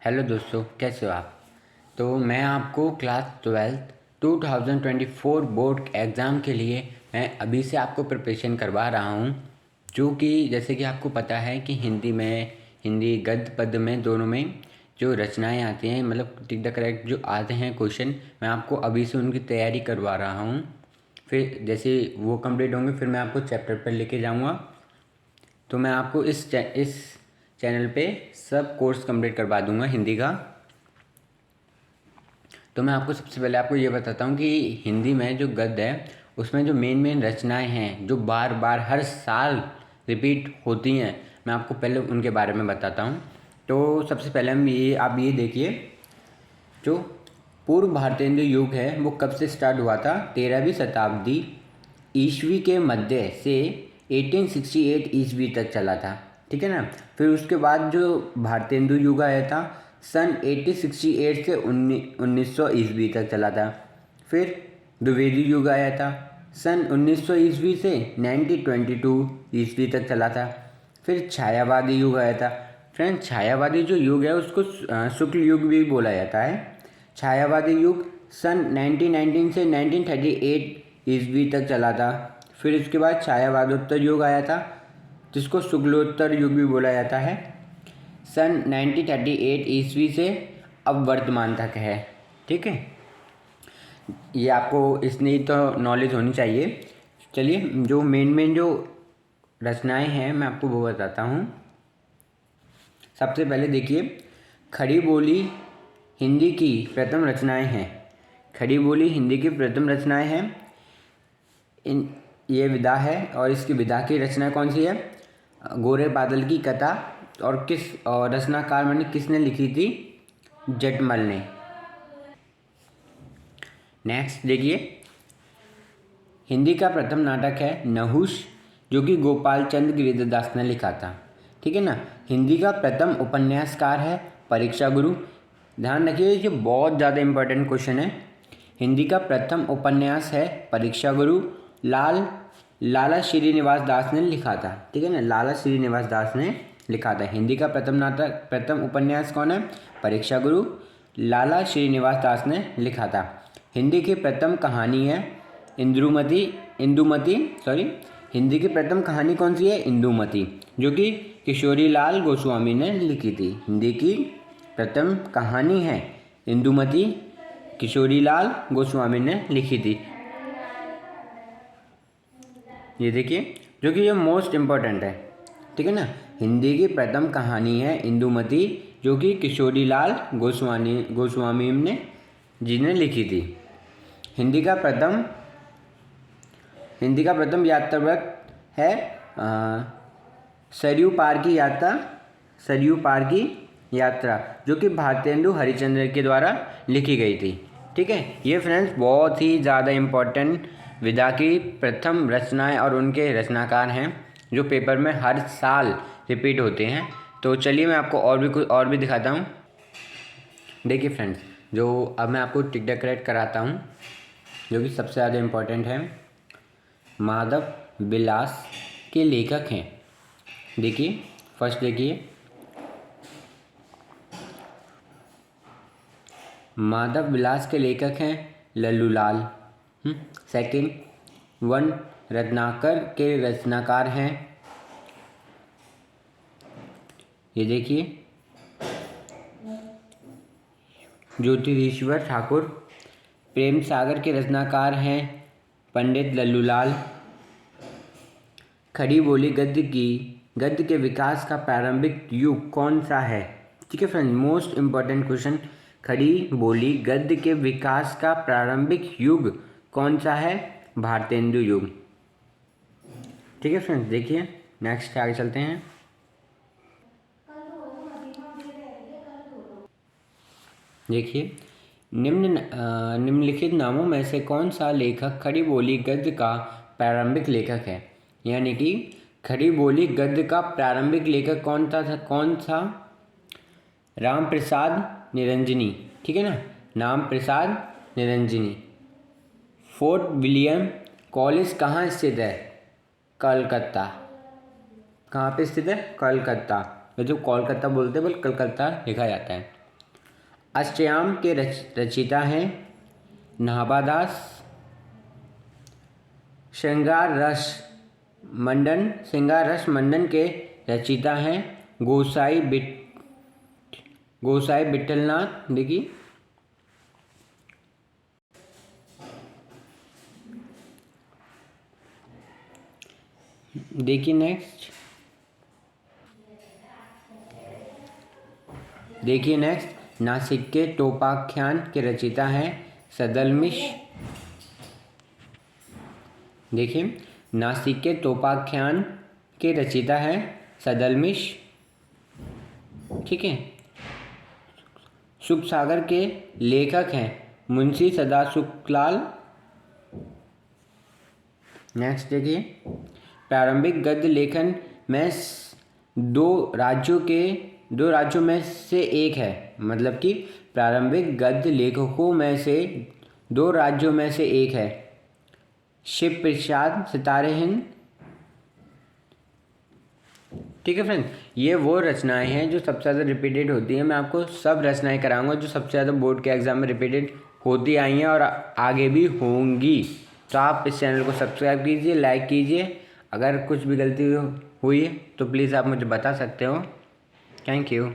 Hello दोस्तों, कैसे हो आप। तो मैं आपको क्लास 12th 2024 बोर्ड एग्ज़ाम के लिए मैं अभी से आपको प्रिपरेशन करवा रहा हूँ। जो कि जैसे कि आपको पता है कि हिंदी गद्य पद्य में दोनों में जो रचनाएं आती हैं, मतलब टिक द करेक्ट जो आते हैं क्वेश्चन, मैं आपको अभी से उनकी तैयारी करवा रहा हूँ। फिर जैसे वो कंप्लीट होंगे फिर मैं आपको चैप्टर पर लेके जाऊँगा। तो मैं आपको इस चैनल पे सब कोर्स कंप्लीट करवा दूंगा हिंदी का। तो मैं आपको सबसे पहले आपको ये बताता हूँ कि हिंदी में जो गद्य है उसमें जो मेन रचनाएं हैं जो बार बार हर साल रिपीट होती हैं, मैं आपको पहले उनके बारे में बताता हूँ। तो सबसे पहले आप ये देखिए, जो पूर्व भारतेंदु युग है वो कब से स्टार्ट हुआ था। 13वीं शताब्दी ईस्वी के मध्य से 1868 ईस्वी तक चला था, ठीक है ना। फिर उसके बाद जो भारतेंदु युग आया था सन 1868 से 1900 ईस्वी तक चला था। फिर द्विवेदी युग आया था सन 1900 ईस्वी से 1922 ईस्वी तक चला था। फिर छायावादी युग आया था। फ्रेंड, छायावादी जो युग है उसको शुक्ल युग भी बोला जाता है। छायावादी युग सन 1919 से 1938 ईस्वी तक चला था। फिर इसके बाद छायावादोत्तर युग आया था जिसको शुक्लोत्तर युग भी बोला जाता है, सन 1938 ईस्वी से अब वर्तमान तक है, ठीक है। ये आपको इसने तो नॉलेज होनी चाहिए। चलिए, जो मेन जो रचनाएं हैं मैं आपको वो बताता हूँ। सबसे पहले देखिए, खड़ी बोली हिंदी की प्रथम रचनाएं हैं। खड़ी बोली हिंदी की प्रथम रचनाएं हैं। ये विधा है और इसकी विधा की रचना कौन सी है। गोरे बादल की कथा। और रचनाकार मैंने किसने लिखी थी, जटमल ने। नेक्स्ट देखिए, हिंदी का प्रथम नाटक है नहुष, जो कि गोपाल चंद्र गिरिधरदास ने लिखा था, ठीक है ना। हिंदी का प्रथम उपन्यासकार है परीक्षा गुरु। ध्यान रखिए, ये बहुत ज़्यादा इंपॉर्टेंट क्वेश्चन है। हिंदी का प्रथम उपन्यास है परीक्षा गुरु, लाला श्रीनिवास दास ने लिखा था, ठीक है ना। लाला श्रीनिवास दास ने लिखा था। हिंदी का प्रथम उपन्यास कौन है, परीक्षा गुरु, लाला श्रीनिवास दास ने लिखा था। हिंदी की प्रथम कहानी है इंदुमती। हिंदी की प्रथम कहानी कौन सी है, इंदुमती, जो कि किशोरी लाल गोस्वामी ने लिखी थी। हिंदी की प्रथम कहानी है इंदुमती, किशोरी लाल गोस्वामी ने लिखी थी। ये देखिए, जो कि ये मोस्ट इम्पोर्टेंट है, ठीक है ना। हिंदी की प्रथम कहानी है इंदुमती, जो कि किशोरी लाल गोस्वामी ने लिखी थी। हिंदी का प्रथम यात्रावर्त है सरयू पार की यात्रा, जो कि भारतेंदु हरिश्चंद्र के द्वारा लिखी गई थी, ठीक है। ये फ्रेंड्स बहुत ही ज़्यादा इम्पोर्टेंट विधा की प्रथम रचनाएं और उनके रचनाकार हैं जो पेपर में हर साल रिपीट होते हैं। तो चलिए मैं आपको और भी दिखाता हूँ। देखिए फ्रेंड्स, जो अब मैं आपको टिक द करेक्ट कराता हूँ, जो कि सबसे ज़्यादा इम्पोर्टेंट है। माधव विलास के लेखक हैं। देखिए, फर्स्ट देखिए, माधव विलास के लेखक हैं लल्लूलाल। सेकंड, वन रत्नाकर के रचनाकार हैं, ये देखिए, ज्योतिरीश्वर ठाकुर। प्रेम सागर के रचनाकार हैं पंडित लल्लूलाल। खड़ी बोली गद्य के विकास का प्रारंभिक युग कौन सा है, ठीक है फ्रेंड, मोस्ट इम्पॉर्टेंट क्वेश्चन। खड़ी बोली गद्य के विकास का प्रारंभिक युग कौन सा है, भारतेंदु युग, ठीक है फ्रेंड्स। देखिए नेक्स्ट आगे चलते हैं। देखिए, निम्नलिखित नामों में से कौन सा लेखक खड़ी बोली गद्य का प्रारंभिक लेखक है। यानी कि खड़ी बोली गद्य का प्रारंभिक लेखक कौन सा। राम प्रसाद निरंजनी, ठीक है ना, Ram Prasad Niranjani. Fort William college कहाँ स्थित है, कलकत्ता। कहाँ पे स्थित है, कलकत्ता। जो कोलकाता बोलते हैं बल्कि कलकत्ता लिखा जाता है। अष्टयाम के रचयिता हैं नाभादास। श्रृंगार रस मंडन के रचयिता हैं गोसाई विट्ठलनाथ। देखिए नेक्स्ट नासिक के टोपाख्यान के रचयिता हैं सदलमिश। देखिए नासिक के टोपाख्यान के रचयिता है सदलमिश। ठीक है। सुख सागर के लेखक हैं मुंशी सदासुखलाल। नेक्स्ट देखिए प्रारंभिक गद्य लेखन में दो राज्यों में से एक है। मतलब कि प्रारंभिक गद्य लेखकों में से दो राज्यों में से एक है। शिव प्रसाद सितारे हिंद। ठीक है फ्रेंड, ये वो रचनाएं हैं जो सबसे ज़्यादा रिपीटेड होती हैं। मैं आपको सब रचनाएं कराऊंगा जो सबसे ज़्यादा बोर्ड के एग्जाम में रिपीटेड होती आई हैं और आगे भी होंगी। तो आप इस चैनल को सब्सक्राइब कीजिए, लाइक कीजिए। अगर कुछ भी गलती हुई है तो प्लीज़ आप मुझे बता सकते हो। Thank you.